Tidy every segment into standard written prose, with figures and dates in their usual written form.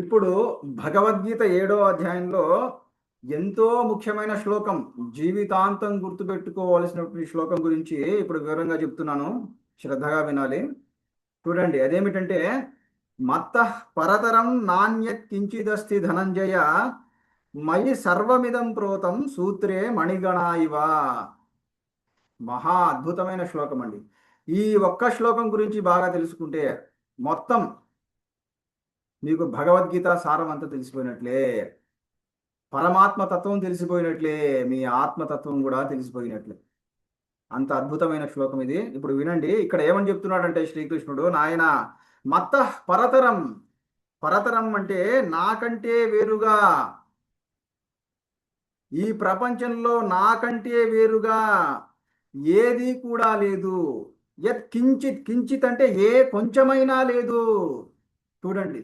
ఇప్పుడు భగవద్గీత 7వ అధ్యాయంలో ఎంతో ముఖ్యమైన శ్లోకం, జీవితాంతం గుర్తుపెట్టుకోవాల్సినటువంటి శ్లోకం గురించి ఇప్పుడు వివరంగా చెప్తున్నాను. శ్రద్ధగా వినాలి. చూడండి, అదేమిటంటే మత్తః పరతరం నాణ్యత్ కించిదస్తి ధనంజయ మయి సర్వమిదం ప్రోతం సూత్రే మణిగణా ఇవ. మహా అద్భుతమైన శ్లోకం అండి. ఈ ఒక్క శ్లోకం గురించి బాగా తెలుసుకుంటే మొత్తం మీకు భగవద్గీత సారం అంతా తెలిసిపోయినట్లే, పరమాత్మ తత్వం తెలిసిపోయినట్లే, మీ ఆత్మతత్వం కూడా తెలిసిపోయినట్లే. అంత అద్భుతమైన శ్లోకం ఇది. ఇప్పుడు వినండి, ఇక్కడ ఏమని చెప్తున్నాడంటే శ్రీకృష్ణుడు, నాయన మత్తః పరతరం. పరతరం అంటే నాకంటే వేరుగా, ఈ ప్రపంచంలో నాకంటే వేరుగా ఏది కూడా లేదు. యత్ కించిత్, కించిత్ అంటే ఏ కొంచెమైనా లేదు. చూడండి,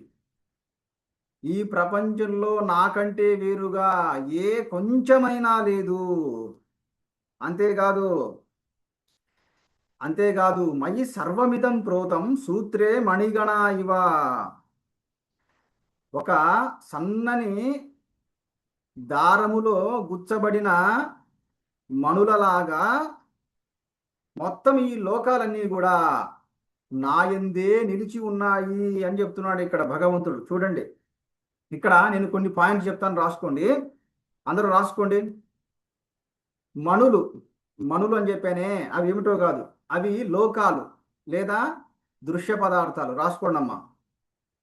ఈ ప్రపంచంలో నాకంటే వేరుగా ఏ కొంచెమైనా లేదు. అంతేకాదు అంతేకాదు మయి సర్వమిదం ప్రోతం సూత్రే మణిగణ ఇవ. ఒక సన్నని దారములో గుచ్చబడిన మణులలాగా మొత్తం ఈ లోకాలన్నీ కూడా నాయందే నిలిచి ఉన్నాయి అని చెప్తున్నాడు ఇక్కడ భగవంతుడు. చూడండి, ఇక్కడ నేను కొన్ని పాయింట్స్ చెప్తాను, రాసుకోండి, అందరూ రాసుకోండి. మణులు, మణులు అని చెప్పానే, అవి ఏమిటో కాదు, అవి లోకాలు లేదా దృశ్య పదార్థాలు. రాసుకోండి అమ్మా.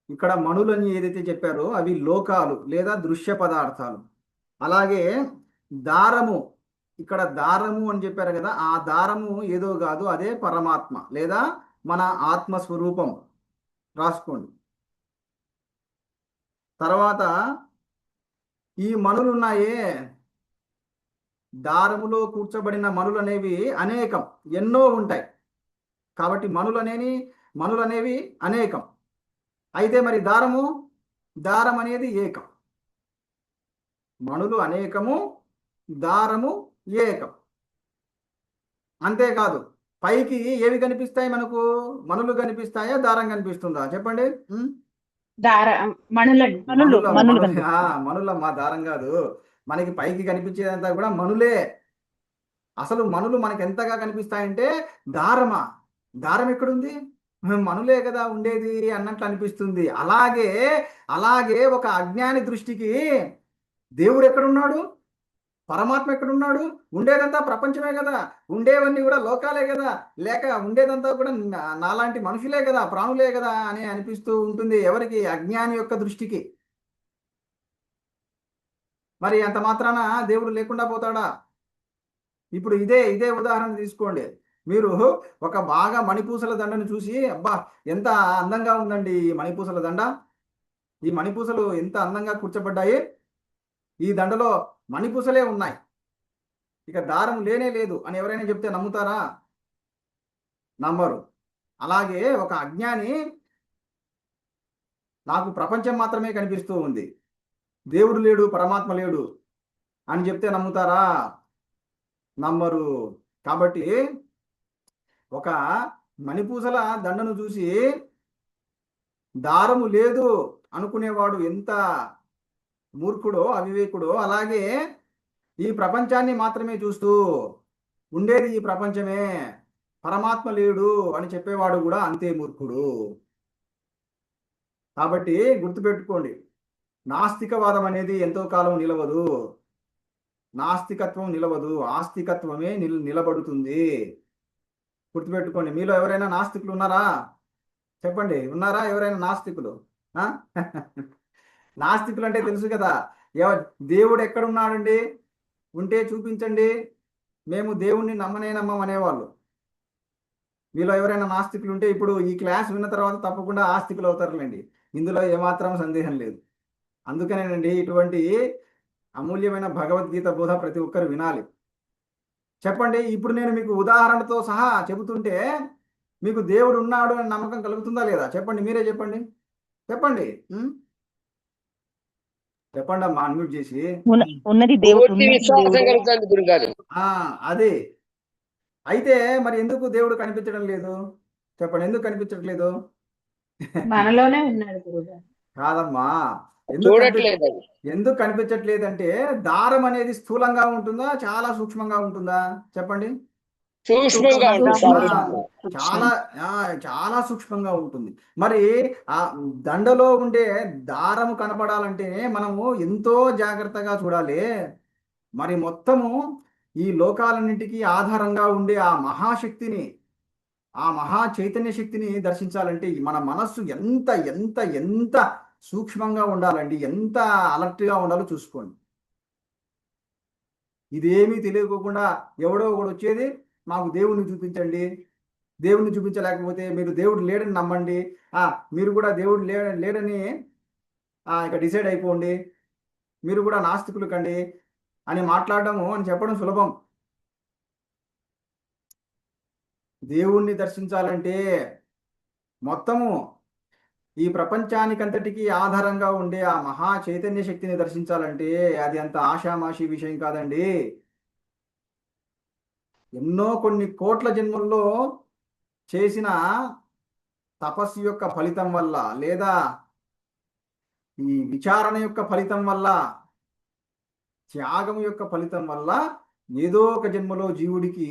ఇక్కడ మణులు అని ఏదైతే చెప్పారో అవి లోకాలు లేదా దృశ్య పదార్థాలు. అలాగే దారము, ఇక్కడ దారము అని చెప్పారు కదా, ఆ దారము ఏదో కాదు, అదే పరమాత్మ లేదా మన ఆత్మస్వరూపం. రాసుకోండి. తర్వాత ఈ మణులు ఉన్నాయే, దారములో కూర్చబడిన మణులు అనేవి అనేకం, ఎన్నో ఉంటాయి. కాబట్టి మణులు అనేవి అనేకం. అయితే మరి దారం అనేది ఏకం. మణులు అనేకము, దారము ఏకం. అంతేకాదు, పైకి ఏవి కనిపిస్తాయి మనకు? మణులు కనిపిస్తాయా, దారం కనిపిస్తుందా? చెప్పండి. మణులమ్మా, దారం కాదు. మనకి పైకి కనిపించేదంతా కూడా మణులే. అసలు మణులు మనకి ఎంతగా కనిపిస్తాయంటే దారమా? దారం ఎక్కడుంది? మణులే కదా ఉండేది అన్నట్లు అనిపిస్తుంది. అలాగే ఒక అజ్ఞాని దృష్టికి దేవుడు ఎక్కడున్నాడు, పరమాత్మ ఎక్కడున్నాడు? ఉండేదంతా ప్రపంచమే కదా, ఉండేవన్నీ కూడా లోకాలే కదా, లేక ఉండేదంతా కూడా నాలాంటి మనుషులే కదా, ప్రాణులే కదా అని అనిపిస్తూ ఉంటుంది ఎవరికి? అజ్ఞాని యొక్క దృష్టికి. మరి అంత మాత్రాన దేవుడు లేకుండా పోతాడా? ఇప్పుడు ఇదే ఉదాహరణ తీసుకోండి. మీరు ఒక బాగా మణిపూసల దండను చూసి, అబ్బా ఎంత అందంగా ఉందండి ఈ మణిపూసల దండ, ఈ మణిపూసలు ఎంత అందంగా కూర్చోబడ్డాయి, ఈ దండలో మణిపూసలే ఉన్నాయి, ఇక దారం లేనే లేదు అని ఎవరైనా చెప్తే నమ్ముతారా? నమ్మరు. అలాగే ఒక అజ్ఞాని, నాకు ప్రపంచం మాత్రమే కనిపిస్తూ ఉంది, దేవుడు లేడు, పరమాత్మ లేడు అని చెప్తే నమ్ముతారా? నమ్మరు. కాబట్టి ఒక మణిపూసల దండను చూసి దారము లేదు అనుకునేవాడు ఎంత మూర్ఖుడో, అవివేకుడో, అలాగే ఈ ప్రపంచాన్ని మాత్రమే చూస్తూ ఉండేది ఈ ప్రపంచమే, పరమాత్మ లేడు అని చెప్పేవాడు కూడా అంతే మూర్ఖుడు. కాబట్టి గుర్తుపెట్టుకోండి, నాస్తికవాదం అనేది ఎంతో కాలం నిలవదు. నాస్తికత్వం నిలవదు, ఆస్తికత్వమే నిలబడుతుంది. గుర్తుపెట్టుకోండి. మీలో ఎవరైనా నాస్తికులు ఉన్నారా? చెప్పండి, ఉన్నారా ఎవరైనా నాస్తికులు? నాస్తికులు అంటే తెలుసు కదా, దేవుడు ఎక్కడున్నాడండి, ఉంటే చూపించండి, మేము దేవుణ్ణి నమ్మం అనేవాళ్ళు. మీలో ఎవరైనా నాస్తికులు ఉంటే ఇప్పుడు ఈ క్లాస్ విన్న తర్వాత తప్పకుండా ఆస్తికులు అవుతారులేండి, ఇందులో ఏమాత్రం సందేహం లేదు. అందుకనేనండి ఇటువంటి అమూల్యమైన భగవద్గీత బోధ ప్రతి ఒక్కరు వినాలి. చెప్పండి, ఇప్పుడు నేను మీకు ఉదాహరణతో సహా చెబుతుంటే మీకు దేవుడు ఉన్నాడు అని నమ్మకం కలుగుతుందా లేదా? చెప్పండి, మీరే చెప్పండి. చెప్పండి చెప్పండి అమ్మా, అన్మ్యూట్ చేసి. ఉన్నది దేవుడు. అదే. అయితే మరి ఎందుకు దేవుడు కనిపించడం లేదు? చెప్పండి, ఎందుకు కనిపించట్లేదు? మనలోనే ఉన్నాడు గురుగారు. కాదమ్మా. ఎందుకు కనిపి చూడట్లేదు అది. ఎందుకు కనిపించట్లేదంటే దారం అనేది స్థూలంగా ఉంటుందా చాలా సూక్ష్మంగా ఉంటుందా చెప్పండి. సూక్ష్మంగా ఉంటుంది, ఆ, చాలా సూక్ష్మంగా సూక్ష్మం. చాలా చాలా సూక్ష్మంగా ఉంటుంది. మరి ఆ దండలో ఉండే దారము కనపడాలంటే మనము ఎంతో జాగ్రత్తగా చూడాలి. మరి మొత్తము ఈ లోకాలన్నింటికీ ఆధారంగా ఉండే ఆ మహాశక్తిని, ఆ మహా చైతన్య శక్తిని దర్శించాలంటే మన మనస్సు ఎంత ఎంత ఎంత సూక్ష్మంగా ఉండాలండి, ఎంత అలర్ట్గా ఉండాలో చూసుకోండి. ఇదేమీ తెలియకోకుండా ఎవడో ఒకడు వచ్చేది మాకు దేవుణ్ణి చూపించండి, దేవుణ్ణి చూపించలేకపోతే మీరు దేవుడు లేడని నమ్మండి, మీరు కూడా దేవుడు లేడని ఇక డిసైడ్ అయిపోండి, మీరు కూడా నాస్తికులు కండి అని మాట్లాడడము అని చెప్పడం సులభం. దేవుణ్ణి దర్శించాలంటే మొత్తము ఈ ప్రపంచానికంతటికీ ఆధారంగా ఉండే ఆ మహా చైతన్య శక్తిని దర్శించాలంటే అది అంత ఆషామాషి విషయం కాదండి. ఎన్నో కొన్ని కోట్ల జన్మల్లో చేసిన తపస్సు యొక్క ఫలితం వల్ల, లేదా ఈ విచారణ యొక్క ఫలితం వల్ల, త్యాగం యొక్క ఫలితం వల్ల ఏదో ఒక జన్మలో జీవుడికి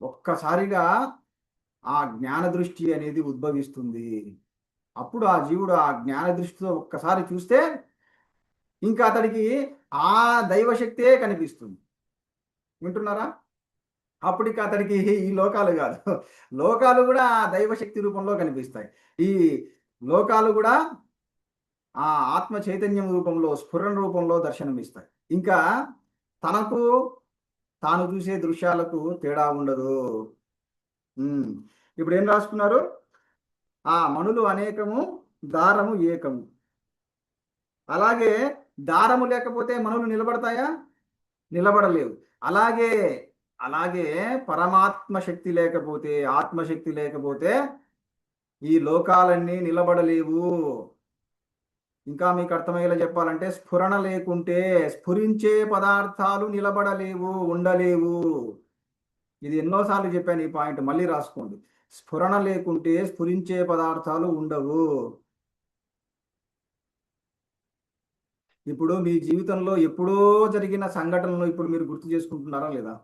ఒక్కసారిగా ఆ జ్ఞాన దృష్టి అనేది ఉద్భవిస్తుంది. అప్పుడు ఆ జీవుడు ఆ జ్ఞాన దృష్టితో ఒక్కసారి చూస్తే ఇంకా అతడికి ఆ దైవశక్తే కనిపిస్తుంది. వింటున్నారా? అప్పటికి అతడికి ఈ లోకాలు కాదు, లోకాలు కూడా ఆ దైవశక్తి రూపంలో కనిపిస్తాయి. ఈ లోకాలు కూడా ఆ ఆత్మ చైతన్యం రూపంలో, స్ఫురణ రూపంలో దర్శనమిస్తాయి. ఇంకా తనకు తాను చూసే దృశ్యాలకు తేడా ఉండదు. ఇప్పుడు ఏం రాసుకున్నారు? ఆ మణులు అనేకము, దారము ఏకము. అలాగే దారము లేకపోతే మణులు నిలబడతాయా? నిలబడలేవు. అలాగే అలాగే పరమాత్మ శక్తి లేకపోతే, ఆత్మశక్తి లేకపోతే ఈ లోకాలన్నీ నిలబడలేవు. ఇంకా మీకు అర్థమయ్యేలా చెప్పాలంటే స్ఫురణ లేకుంటే స్ఫురించే పదార్థాలు నిలబడలేవు, ఉండలేవు. ఇది ఎన్నోసార్లు చెప్పాను ఈ పాయింట్, మళ్ళీ రాసుకోండి. స్ఫురణ లేకుంటే స్ఫురించే పదార్థాలు ఉండవు. ఇప్పుడు మీ జీవితంలో ఎప్పుడో జరిగిన సంఘటనలు ఇప్పుడు మీరు గుర్తు చేసుకుంటున్నారా లేదా?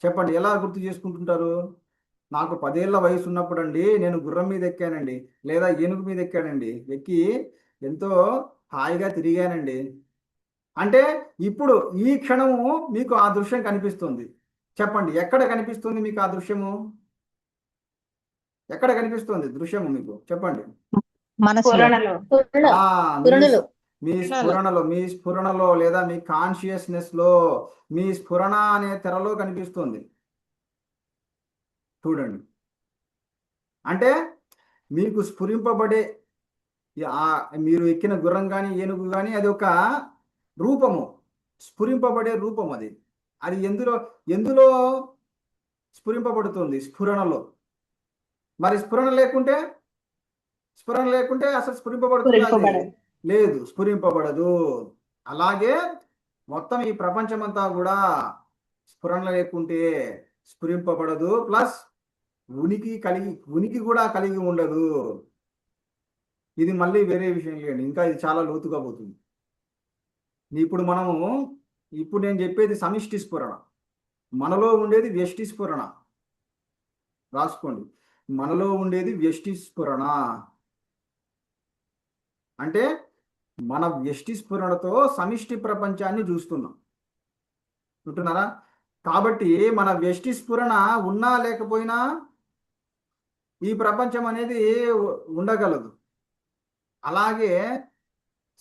చెప్పండి, ఎలా గుర్తు చేసుకుంటుంటారు? నాకు 10 ఏళ్ల వయసు ఉన్నప్పుడు అండి నేను గుర్రం మీద ఎక్కానండి, లేదా ఏనుగు మీద ఎక్కానండి, ఎక్కి ఎంతో హాయిగా తిరిగానండి అంటే ఇప్పుడు ఈ క్షణము మీకు ఆ దృశ్యం కనిపిస్తుంది. చెప్పండి, ఎక్కడ కనిపిస్తుంది మీకు ఆ దృశ్యము? ఎక్కడ కనిపిస్తుంది దృశ్యము మీకు? చెప్పండి. మీ స్ఫురణలో లేదా మీ కాన్షియస్నెస్ లో, మీ స్ఫురణ అనే తెరలో కనిపిస్తుంది. చూడండి, అంటే మీకు స్ఫురింపబడే మీరు ఎక్కిన గుర్రం కానీ ఏనుగు కానీ అది ఒక రూపము, స్ఫురింపబడే రూపం. అది అది ఎందులో ఎందులో స్ఫురింపబడుతుంది? స్ఫురణలో. మరి స్ఫురణ లేకుంటే అసలు స్ఫురింపబడుతుంది? లేదు, స్ఫురింపబడదు. అలాగే మొత్తం ఈ ప్రపంచమంతా కూడా స్ఫురణ లేకుంటే స్ఫురింపబడదు, ప్లస్ ఉనికి కూడా కలిగి ఉండదు. ఇది మళ్ళీ వేరే విషయం లేండి, ఇంకా ఇది చాలా లోతుగా పోతుంది. ఇప్పుడు నేను చెప్పేది సమిష్టి స్ఫురణ. మనలో ఉండేది వ్యష్టి స్ఫురణ. రాసుకోండి, మనలో ఉండేది వ్యష్టి స్ఫురణ. అంటే మన వ్యష్టి స్ఫురణతో సమిష్టి ప్రపంచాన్ని చూస్తున్నాం. వింటున్నారా? కాబట్టి మన వ్యష్టి స్ఫురణ ఉన్నా లేకపోయినా ఈ ప్రపంచం అనేది ఉండగలదు. అలాగే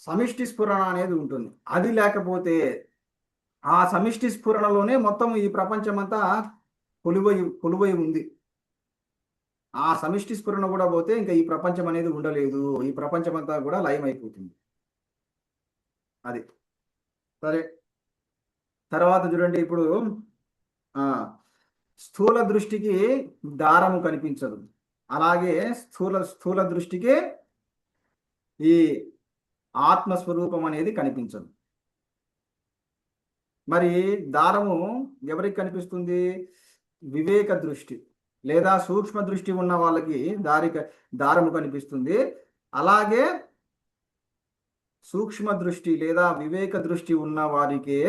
సమిష్టి స్ఫురణ అనేది ఉంటుంది. అది లేకపోతే ఆ సమిష్టి స్ఫురణలోనే మొత్తం ఈ ప్రపంచం అంతా కొలువై ఉంది. ఆ సమిష్టి స్ఫురణ కూడా పోతే ఇంకా ఈ ప్రపంచం అనేది ఉండలేదు, ఈ ప్రపంచం అంతా కూడా లయమైపోతుంది. అది సరే. తర్వాత చూడండి, ఇప్పుడు స్థూల దృష్టికి దారము కనిపించదు, అలాగే స్థూల దృష్టికి ఈ ఆత్మస్వరూపం అనేది కనిపించదు. మరి దారము ఎవరికి కనిపిస్తుంది? వివేక దృష్టి లేదా సూక్ష్మ దృష్టి ఉన్న వాళ్ళకి దారము కనిపిస్తుంది. అలాగే సూక్ష్మ దృష్టి లేదా వివేక దృష్టి ఉన్న వారికే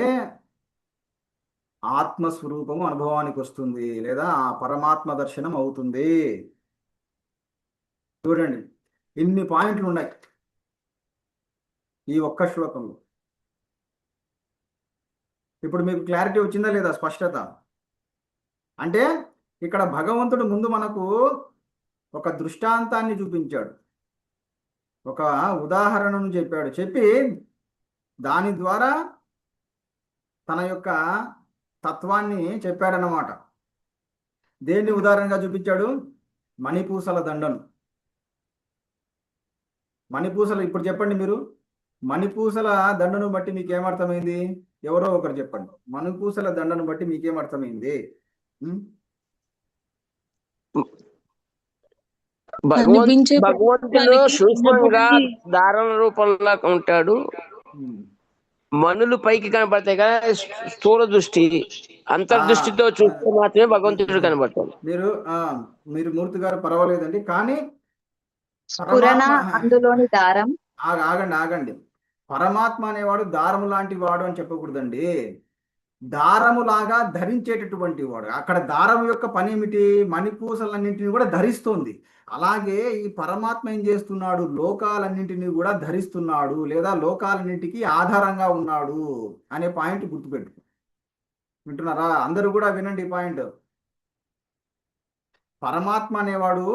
ఆత్మస్వరూపము అనుభవానికి వస్తుంది లేదా ఆ పరమాత్మ దర్శనం అవుతుంది. చూడండి, ఇన్ని పాయింట్లు ఉన్నాయి ఈ ఒక్క శ్లోకంలో. ఇప్పుడు మీకు క్లారిటీ వచ్చిందా లేదా, స్పష్టత? అంటే ఇక్కడ భగవంతుడు ముందు మనకు ఒక దృష్టాంతాన్ని చూపించాడు, ఒక ఉదాహరణను చెప్పాడు, చెప్పి దాని ద్వారా తన యొక్క తత్వాన్ని చెప్పాడనమాట. దేన్ని ఉదాహరణగా చూపించాడు? మణిపూసల దండను. మణిపూసలు ఇప్పుడు చెప్పండి మీరు, మణిపూసల దండను బట్టి మీకు ఏమర్థమైంది? ఎవరో ఒకరు చెప్పండి. మణిపూసల దండను బట్టి మీకేమర్థమైంది? భగవంతుడు సూక్ష్మంగా దారుణ రూపంలో ఉంటాడు. మనులు పైకి కనబడతాయి కదా, స్థూల దృష్టి అంతర్దృష్టితో చూస్తే మాత్రమే భగవంతుడు కనబడతాడు. మీరు మూర్తి గారు పర్వాలేదండి, కానీ అందులోని దారం. ఆగండి. పరమాత్మ అనేవాడు దారము లాంటి వాడు అని చెప్పకూడదండి. దారములాగా ధరించేటటువంటి వాడు. అక్కడ దారం యొక్క పని ఏమిటి? మణిపూసలన్నింటినీ కూడా ధరిస్తుంది. అలాగే ఈ పరమాత్మ ఏం చేస్తున్నాడు? లోకాలన్నింటినీ కూడా ధరిస్తున్నాడు లేదా లోకాలన్నింటికి ఆధారంగా ఉన్నాడు అనే పాయింట్ గుర్తుపెట్టు. వింటున్నారా? అందరూ కూడా వినండి ఈ పాయింట్. పరమాత్మ అనేవాడు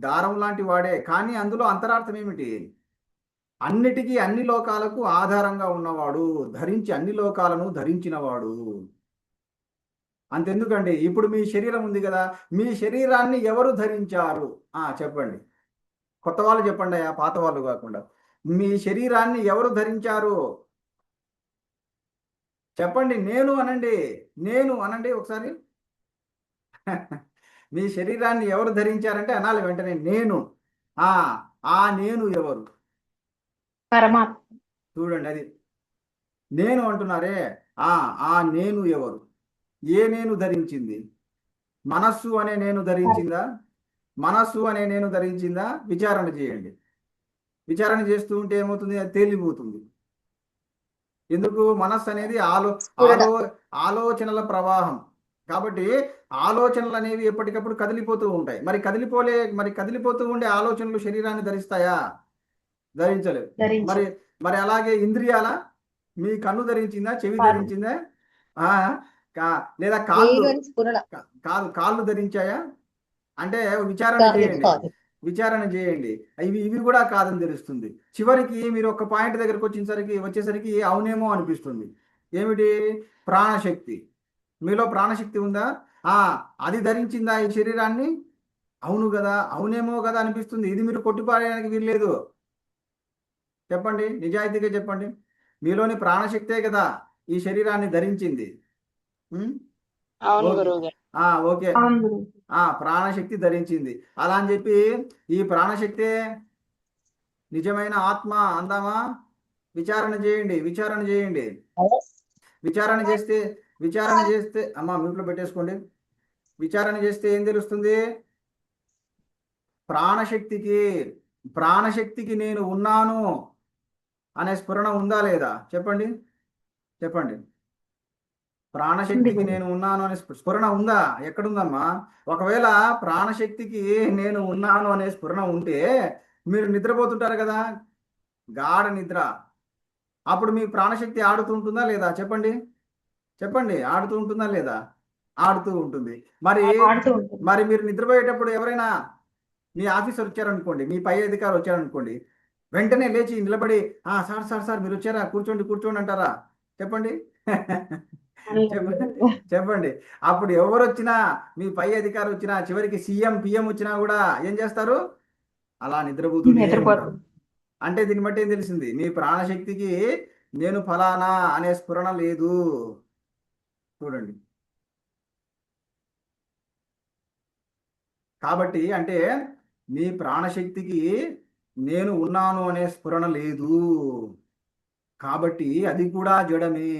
దారం లాంటి వాడే, కానీ అందులో అంతరార్థం ఏమిటి? అన్నిటికీ అన్ని లోకాలకు ఆధారంగా ఉన్నవాడు, ధరించి అన్ని లోకాలను ధరించినవాడు. అంతెందుకండి, ఇప్పుడు మీ శరీరం ఉంది కదా, మీ శరీరాన్ని ఎవరు ధరించారు? చెప్పండి. కొత్త వాళ్ళు చెప్పండి, పాత వాళ్ళు కాకుండా. మీ శరీరాన్ని ఎవరు ధరించారు? చెప్పండి. నేను అనండి ఒకసారి. మీ శరీరాన్ని ఎవరు ధరించారంటే అనాలి వెంటనే నేను. నేను ఎవరు? పరమాత్మ. చూడండి, అది నేను అంటున్నారే, నేను ఎవరు? ఏ నేను ధరించింది? మనస్సు అనే నేను ధరించిందా? మనస్సు అనే నేను ధరించిందా? విచారణ చేయండి. విచారణ చేస్తూ ఉంటే ఏమవుతుంది? అది తేలిపోతుంది. ఎందుకు? మనస్సు అనేది ఆలోచనల ప్రవాహం. కాబట్టి ఆలోచనలు అనేవి ఎప్పటికప్పుడు కదిలిపోతూ ఉంటాయి. మరి కదిలిపోతూ ఉండే ఆలోచనలు శరీరాన్ని ధరిస్తాయా? ధరించలేవు. మరి అలాగే ఇంద్రియాల, మీ కన్ను ధరించిందా? చెవి ధరించిందా? లేదా కాళ్ళు ధరించాయా? అంటే విచారణ చేయండి. ఇవి కూడా కాదని తెలుస్తుంది. చివరికి మీరు ఒక పాయింట్ దగ్గరకు వచ్చేసరికి అవునేమో అనిపిస్తుంది. ఏమిటి? ప్రాణశక్తి. మీలో ప్రాణశక్తి ఉందా? అది ధరించిందా ఈ శరీరాన్ని? అవును కదా, అవునేమో కదా అనిపిస్తుంది. ఇది మీరు కొట్టిపారేయడానికి వీల్లేదు. చెప్పండి, నిజాయితీగా చెప్పండి. మీలోని ప్రాణశక్తే కదా ఈ శరీరాన్ని ధరించింది. ఓకే, ప్రాణశక్తి ధరించింది. అలా అని చెప్పి ఈ ప్రాణశక్తే నిజమైన ఆత్మ అందామా? విచారణ చేయండి. విచారణ చేస్తే అమ్మా మ్యూట్లో పెట్టేసుకోండి. విచారణ చేస్తే ఏం తెలుస్తుంది? ప్రాణశక్తికి నేను ఉన్నాను అనే స్ఫురణ ఉందా లేదా? చెప్పండి. ప్రాణశక్తికి నేను ఉన్నాను అనే స్ఫురణ ఉందా? ఎక్కడుందమ్మా? ఒకవేళ ప్రాణశక్తికి నేను ఉన్నాను అనే స్ఫురణ ఉంటే మీరు నిద్రపోతుంటారు కదా, గాఢ నిద్ర. అప్పుడు మీ ప్రాణశక్తి ఆడుతూ ఉంటుందా లేదా? చెప్పండి. ఆడుతూ ఉంటుందా లేదా? ఆడుతూ ఉంటుంది. మరి మీరు నిద్రపోయేటప్పుడు ఎవరైనా మీ ఆఫీసర్ వచ్చారనుకోండి, మీ పై అధికారి వచ్చారనుకోండి, వెంటనే లేచి నిలబడి సార్ మీరు వచ్చారా, కూర్చోండి అంటారా? చెప్పండి. చెప్పండి. అప్పుడు ఎవరు వచ్చినా, మీ పై అధికారి వచ్చినా, చివరికి సీఎం పిఎం వచ్చినా కూడా ఏం చేస్తారు? అలా నిద్రపోతూనే ఉంటారు. అంటే దీన్ని బట్టి ఏం తెలిసింది? మీ ప్రాణశక్తికి నేను ఫలానా అనే స్ఫురణ లేదు. చూడండి. కాబట్టి అంటే మీ ప్రాణశక్తికి నేను ఉన్నాను అనే స్ఫురణ లేదు. కాబట్టి అది కూడా జడమే.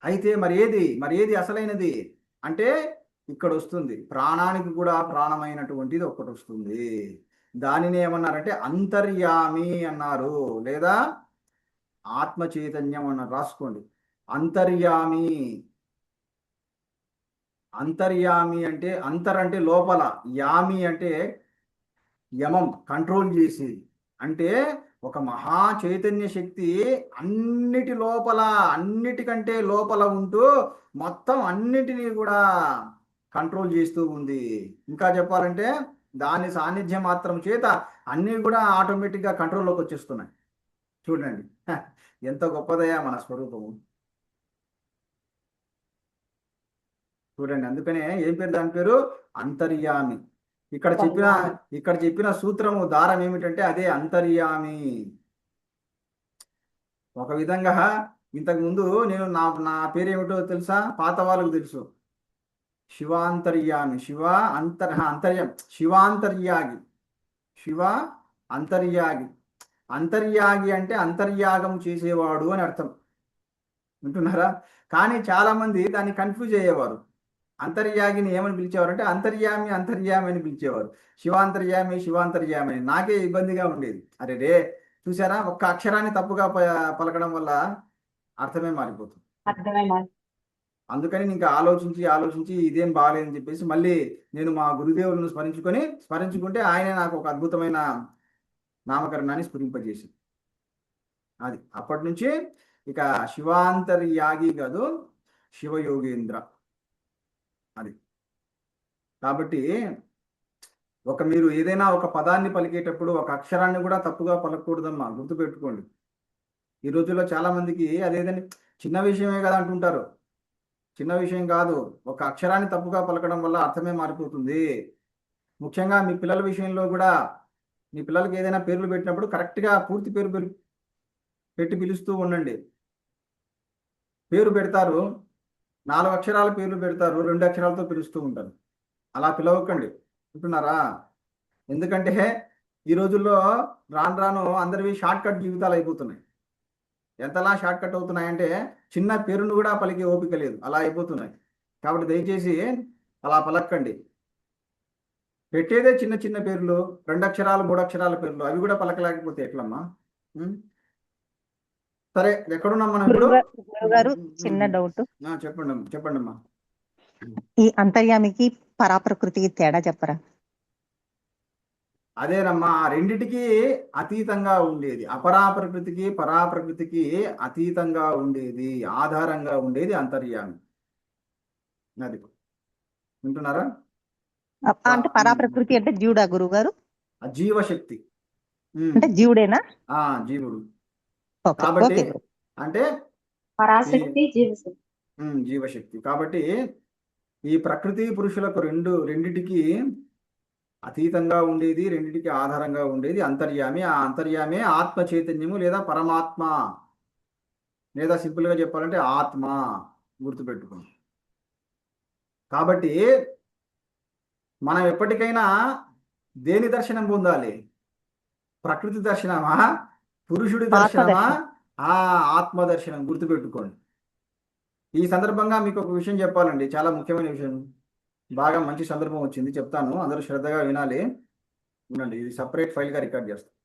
అయితే మరి ఏది అసలైనది అంటే ఇక్కడ వస్తుంది. ప్రాణానికి కూడా ప్రాణమైనటువంటిది ఒకటి వస్తుంది. దానిని ఏమన్నారంటే అంతర్యామి అన్నారు, లేదా ఆత్మ చైతన్యం అన్నారు. రాసుకోండి. అంతర్యామి. అంతర్యామి అంటే అంతర్ అంటే లోపల, యామి అంటే యమం, కంట్రోల్ చేసేది. అంటే ఒక మహా చైతన్య శక్తి అన్నిటి లోపల, అన్నిటికంటే లోపల ఉంటూ మొత్తం అన్నిటినీ కూడా కంట్రోల్ చేస్తూ ఉంది. ఇంకా చెప్పాలంటే దాని సాన్నిధ్యం మాత్రం చేత అన్నీ కూడా ఆటోమేటిక్గా కంట్రోల్లోకి వచ్చేస్తున్నాయి. చూడండి ఎంత గొప్పదయా మన స్వరూపము. చూడండి, అందుకనే ఏం పేరు దాని పేరు? అంతర్యామి. ఇక్కడ చెప్పిన సూత్రము దారం ఏమిటంటే అదే అంతర్యామి. ఒక విధంగా ఇంతకు ముందు నేను నా పేరేమిటో తెలుసా? పాత వాళ్ళకు తెలుసు. శివాంతర్యామి. అంతర్యం శివాంతర్యాగి. శివ అంతర్యాగి. అంతర్యాగి అంటే అంతర్యాగం చేసేవాడు అని అర్థం. వింటున్నారా? కానీ చాలా మంది దాన్ని కన్ఫ్యూజ్ అయ్యేవారు. అంతర్యాగిని ఏమని పిలిచేవారు అంటే అంతర్యామి అంతర్యామి అని పిలిచేవారు. శివాంతర్యామి శివాంతర్యామి అని. నాకే ఇబ్బందిగా ఉండేది. అరే రే, చూసారా, ఒక్క అక్షరాన్ని తప్పుగా పలకడం వల్ల అర్థమే మారిపోతుంది. అందుకని ఇంకా ఆలోచించి ఇదేం బాగాలేదని చెప్పేసి మళ్ళీ నేను మా గురుదేవులను స్మరించుకుంటే ఆయనే నాకు ఒక అద్భుతమైన నామకరణాన్ని స్ఫురింపజేసింది. అది అప్పటి నుంచి ఇక శివాంతర్యాగి కాదు, శివయోగేంద్ర. అది కాబట్టి మీరు ఏదైనా ఒక పదాన్ని పలికేటప్పుడు ఒక అక్షరాన్ని కూడా తప్పుగా పలకూడదమ్మా, గుర్తుపెట్టుకోండి. ఈ రోజుల్లో చాలా మందికి అదేదని చిన్న విషయమే కదా అంటుంటారు. చిన్న విషయం కాదు, ఒక అక్షరాన్ని తప్పుగా పలకడం వల్ల అర్థమే మారిపోతుంది. ముఖ్యంగా మీ పిల్లల విషయంలో కూడా మీ పిల్లలకి ఏదైనా పేర్లు పెట్టినప్పుడు కరెక్ట్గా పూర్తి పేరు పెట్టి పిలుస్తూ ఉండండి. పేరు పెడతారు, 4 అక్షరాల పేర్లు పెడతారు, 2 అక్షరాలతో పిలుస్తూ ఉంటారు. అలా పిలవకండి, వింటున్నారా? ఎందుకంటే ఈ రోజుల్లో రాను అందరివి షార్ట్ కట్ జీవితాలు అయిపోతున్నాయి. ఎంతలా షార్ట్ కట్ అవుతున్నాయంటే చిన్న పేరును కూడా పలికే ఓపిక లేదు, అలా అయిపోతున్నాయి. కాబట్టి దయచేసి అలా పలకండి. పెట్టేదే చిన్న చిన్న పేర్లు, 2 అక్షరాలు 3 అక్షరాల పేర్లు, అవి కూడా పలకలేకపోతే ఎట్లమ్మా? సరే, ఎక్కడున్నాం మనం ఇప్పుడు? గురుగారు, చిన్న డౌట్. చెప్పండి అమ్మా. ఈ అంతర్యామికి పరాప్రకృతికి తేడా చెప్పరా? అదేనమ్మా, ఆ రెండిటికి అతీతంగా ఉండేది. అపరాప్రకృతికి పరాప్రకృతికి అతీతంగా ఉండేది, ఆధారంగా ఉండేది అంతర్యామి. అది వింటున్నారా? అంటే పరాప్రకృతి అంటే జీవుడా గురుగారు? జీవశక్తి అంటే జీవుడేనా? జీవుడు. కాబట్టి అంటే పరాశక్తి జీవశక్తి. జీవశక్తి. కాబట్టి ఈ ప్రకృతి పురుషులకు రెండిటికి అతీతంగా ఉండేది, రెండిటికి ఆధారంగా ఉండేది అంతర్యామి. ఆ అంతర్యామే ఆత్మ చైతన్యము లేదా పరమాత్మ, లేదా సింపుల్గా చెప్పాలంటే ఆత్మ. గుర్తుపెట్టుకోండి. కాబట్టి మనం ఎప్పటికైనా దేని దర్శనం పొందాలి? ప్రకృతి దర్శనమా, పురుషుడి దర్శనమా, ఆత్మ దర్శనం. గుర్తుపెట్టుకోండి. ఈ సందర్భంగా మీకు ఒక విషయం చెప్పాలండి, చాలా ముఖ్యమైన విషయం. బాగా మంచి సందర్భం వచ్చింది, చెప్తాను, అందరూ శ్రద్ధగా వినాలి. వినండి, ఇది సపరేట్ ఫైల్గా రికార్డ్ చేస్తాను.